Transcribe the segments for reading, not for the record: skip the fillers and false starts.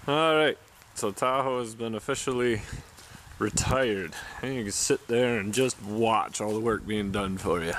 Alright, so Tahoe has been officially retired, and you can sit there and just watch all the work being done for you.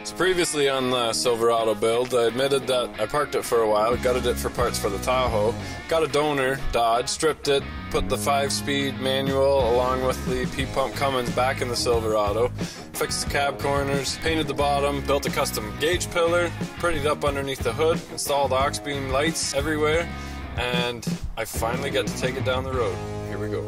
So previously on the Silverado build, I admitted that I parked it for a while, gutted it for parts for the Tahoe, got a donor Dodge, stripped it, put the 5-speed manual along with the P-pump Cummins back in the Silverado, fixed the cab corners, painted the bottom, built a custom gauge pillar, prettied up underneath the hood, installed aux beam lights everywhere, and I finally get to take it down the road. Here we go.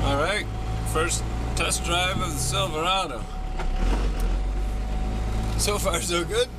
Alright, first test drive of the Silverado. So far so good.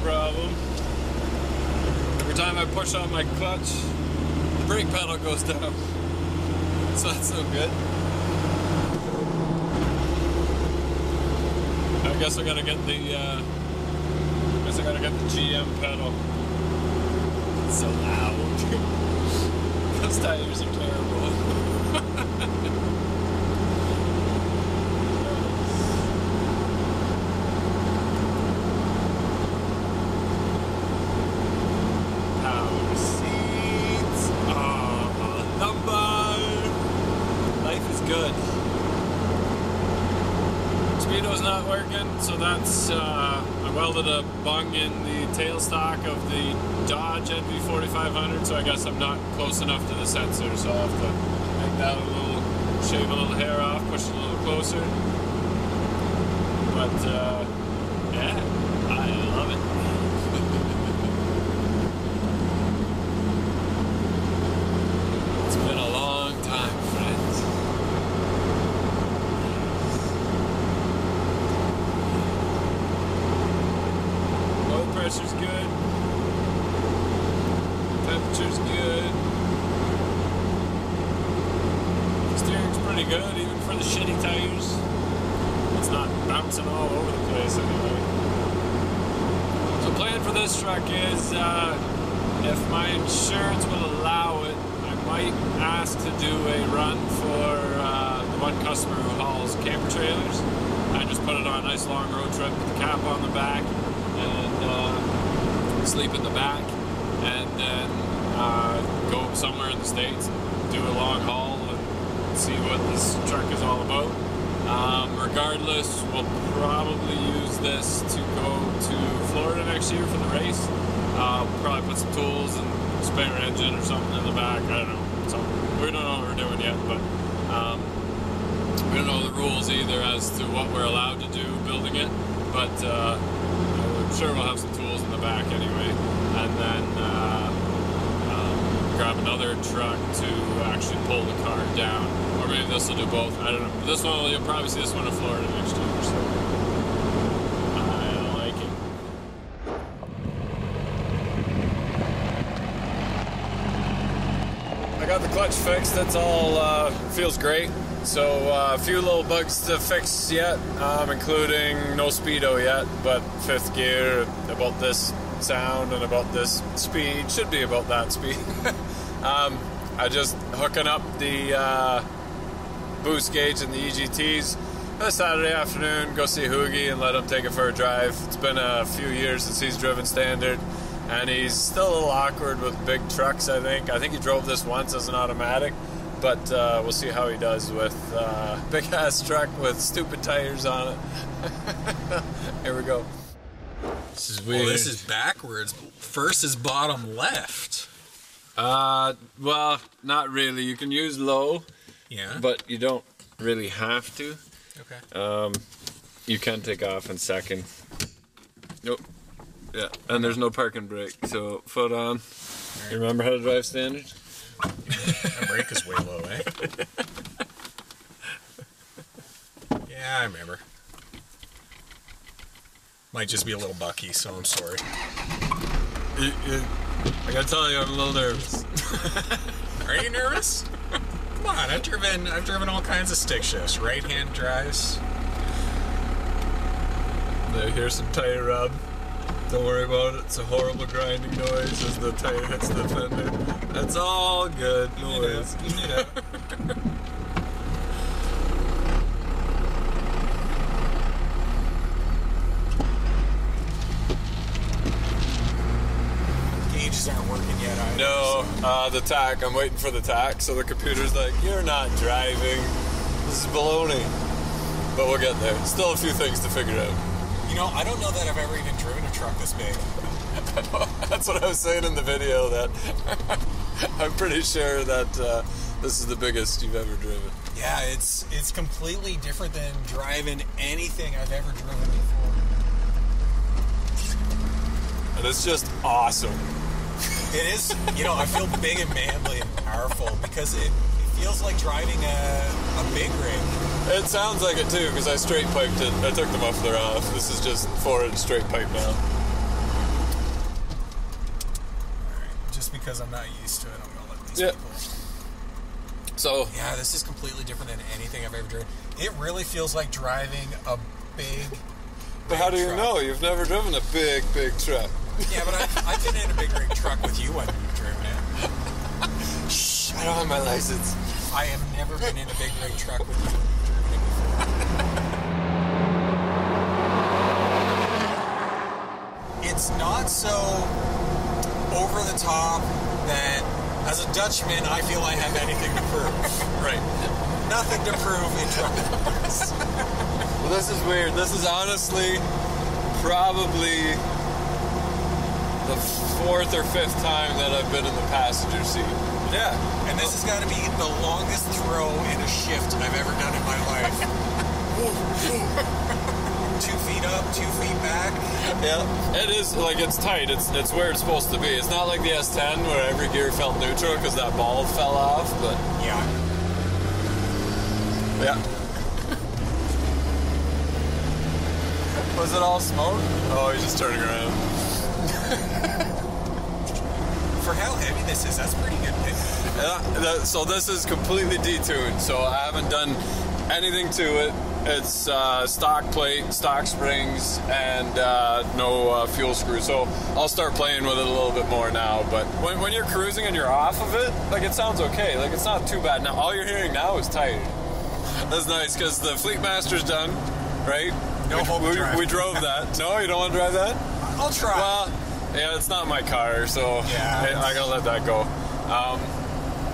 Problem. Every time I push on my clutch, the brake pedal goes down. So that's no good. I guess I gotta get the GM pedal. It's so loud. Those tires are terrible. Good. Speedo's not working, so that's I welded a bung in the tailstock of the Dodge NV4500, so I guess I'm not close enough to the sensor, so I'll have to make that a little, shave a little hair off, push it a little closer. But yeah, I love it. It's been a long time, friends. Pressure's good. Temperature's good. Steering's pretty good, even for the shitty tires. It's not bouncing all over the place anyway. So the plan for this truck is, if my insurance will allow it, I might ask to do a run for the one customer who hauls camper trailers. I just put it on a nice long road trip with the cap on the back, and sleep in the back, and then go somewhere in the States and do a long haul and see what this truck is all about. Regardless, we'll probably use this to go to Florida next year for the race. Probably put some tools and spare engine or something in the back. I don't know. So we don't know what we're doing yet, but we don't know the rules either as to what we're allowed to do building it. But I'm sure we'll have some tools in the back anyway, and then grab another truck to actually pull the car down, or maybe this will do both. I don't know. This one, you'll probably see this one in Florida next year. So I like it. I got the clutch fixed. That's all. Feels great. So a few little bugs to fix yet, including no speedo yet, but 5th gear, about this sound and about this speed, should be about that speed. I just hooking up the boost gauge and the EGTs this Saturday afternoon, go see Hoogie and let him take it for a drive. It's been a few years since he's driven standard, and he's still a little awkward with big trucks, I think. I think he drove this once as an automatic. But we'll see how he does with big-ass truck with stupid tires on it. Here we go. This is weird. Oh, this is backwards. First is bottom left. Well, not really. You can use low. Yeah. But you don't really have to. Okay. You can take off in second. Nope. Yeah, and there's no parking brake, so foot on. Right. You remember how to drive standard? That brake is way low, eh? Yeah, I remember. Might just be a little bucky, so I'm sorry. I gotta tell you, I'm a little nervous. Are you nervous? Come on, I've driven all kinds of stick shifts, right-hand drives. Now here's some tire rub. Don't worry about it. It's a horrible grinding noise as the tire hits the fender. That's all good. No worries. Yeah. Gauges aren't working yet either. No, the tack. I'm waiting for the tack. So the computer's like, "You're not driving. This is baloney." But we'll get there. Still a few things to figure out. You know, I don't know that I've ever even driven a truck this big. That's what I was saying in the video, that I'm pretty sure that this is the biggest you've ever driven. Yeah, it's completely different than driving anything I've ever driven before. And it's just awesome. It is, you know, I feel big and manly and powerful because it feels like driving a big rig. It sounds like it too, because I straight piped it. I took the muffler off. This is just 4-inch straight pipe now. Alright, just because I'm not used to it, I'm going to let these people. So, yeah, this is completely different than anything I've ever driven. It really feels like driving a big but how do you truck. know? You've never driven a big truck. Yeah, but I've been in a big rig truck with you when you've driven it. Shh, I don't have my license. I have never been in a big rig truck with you. It's not so over the top that as a Dutchman I feel I have anything to prove. Right. Nothing to prove in truck. Well, this is weird. This is honestly probably the 4th or 5th time that I've been in the passenger seat. Yeah. And this has got to be the longest throw in a shift I've ever done in my life. 2 feet up, 2 feet back. Yeah, it is, like, it's tight. It's where it's supposed to be. It's not like the S10 where every gear felt neutral because that ball fell off, but... Yeah. Yeah. Was it all smoke? Oh, he's just turning around. For how heavy this is, that's pretty good pick. Yeah, so this is completely detuned, so I haven't done anything to it. It's stock plate, stock springs, and no fuel screw. So I'll start playing with it a little bit more now. But when you're cruising and you're off of it, like, it sounds okay. Like, it's not too bad. Now all you're hearing now is tire. That's nice because the Fleetmaster's done, right? No hope to drive. We drove that. No, you don't want to drive that? I'll try. Well, yeah, it's not my car, so yeah, I gotta let that go.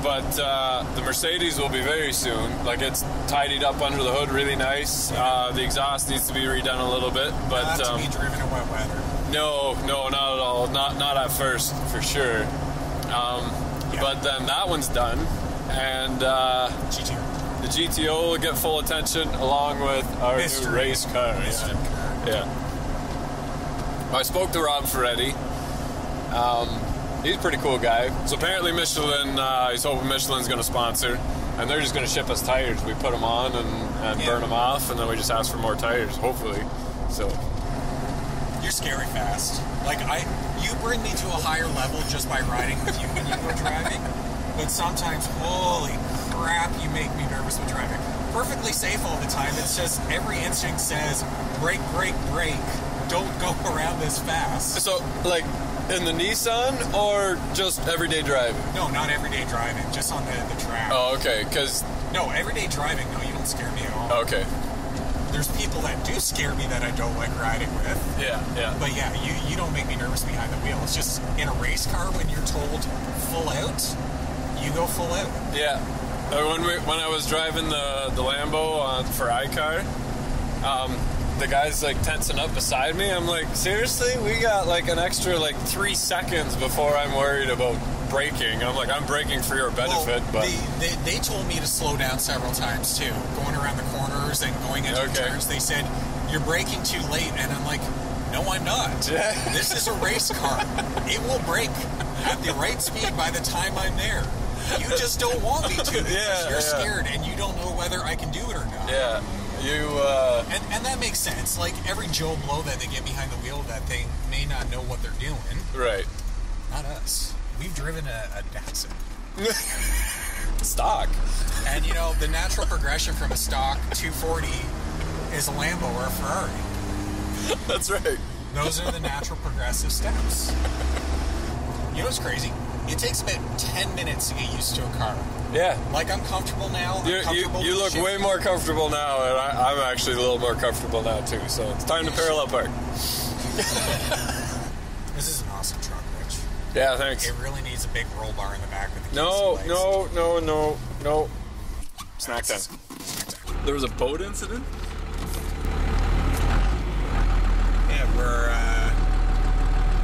But the Mercedes will be very soon. Like, it's tidied up under the hood really nice. The exhaust needs to be redone a little bit, but not to be driven in wet weather. No, not at all. Not at first, for sure. But then that one's done, and GTO. The GTO will get full attention along with our new race car. Yeah. I spoke to Rob Ferretti. He's a pretty cool guy. So apparently Michelin, he's hoping Michelin's going to sponsor, and they're just going to ship us tires. We put them on and burn them off, and then we just ask for more tires, hopefully. So you're scary fast. Like, you bring me to a higher level just by riding with you when you go driving. But sometimes, holy crap, you make me nervous with driving. Perfectly safe all the time. It's just every instinct says brake, brake, brake. Don't go around this fast. So, like, in the Nissan or just everyday driving? No, not everyday driving, just on the track. Oh, okay, because... No, everyday driving, no, you don't scare me at all. Okay. There's people that do scare me that I don't like riding with. Yeah. But yeah, you don't make me nervous behind the wheel. It's just in a race car when you're told full out, you go full out. Yeah. When I was driving the Lambo for iCar, the guy's like tensing up beside me. I'm like, seriously? We got like an extra like 3 seconds before I'm worried about braking. I'm like, I'm braking for your benefit, well, but they told me to slow down several times too, going around the corners and going into turns. They said you're braking too late, and I'm like, no, I'm not. This is a race car. It will brake at the right speed by the time I'm there. You just don't want me to. You're scared, and you don't know whether I can do it or not. Yeah. And that makes sense. Like, every Joe Blow that they get behind the wheel, that they may not know what they're doing. Right. we've driven a Datsun. Stock. And you know, the natural progression from a stock 240 is a Lambo or a Ferrari. That's right. Those are the natural progressive steps. You know what's crazy? It takes about 10 minutes to get used to a car. Yeah. Like, I'm comfortable now. You look way more comfortable now, and I'm actually a little more comfortable now, too. So it's time to parallel park. This is an awesome truck, Rich. Yeah, thanks. It really needs a big roll bar in the back with the keys No. Snack time. There was a boat incident? Yeah, where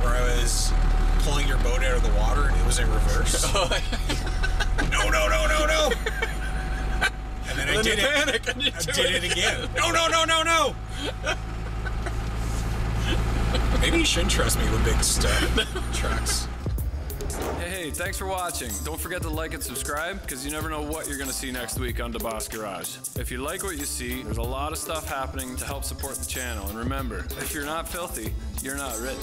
I was pulling your boat out of the water and it was in reverse. No. And then I did it. Panic and you I did it again. No. Maybe you shouldn't trust me with big trucks. Hey, thanks for watching. Don't forget to like and subscribe, because you never know what you're going to see next week on DeBoss Garage. If you like what you see, there's a lot of stuff happening to help support the channel. And remember, if you're not filthy, you're not rich.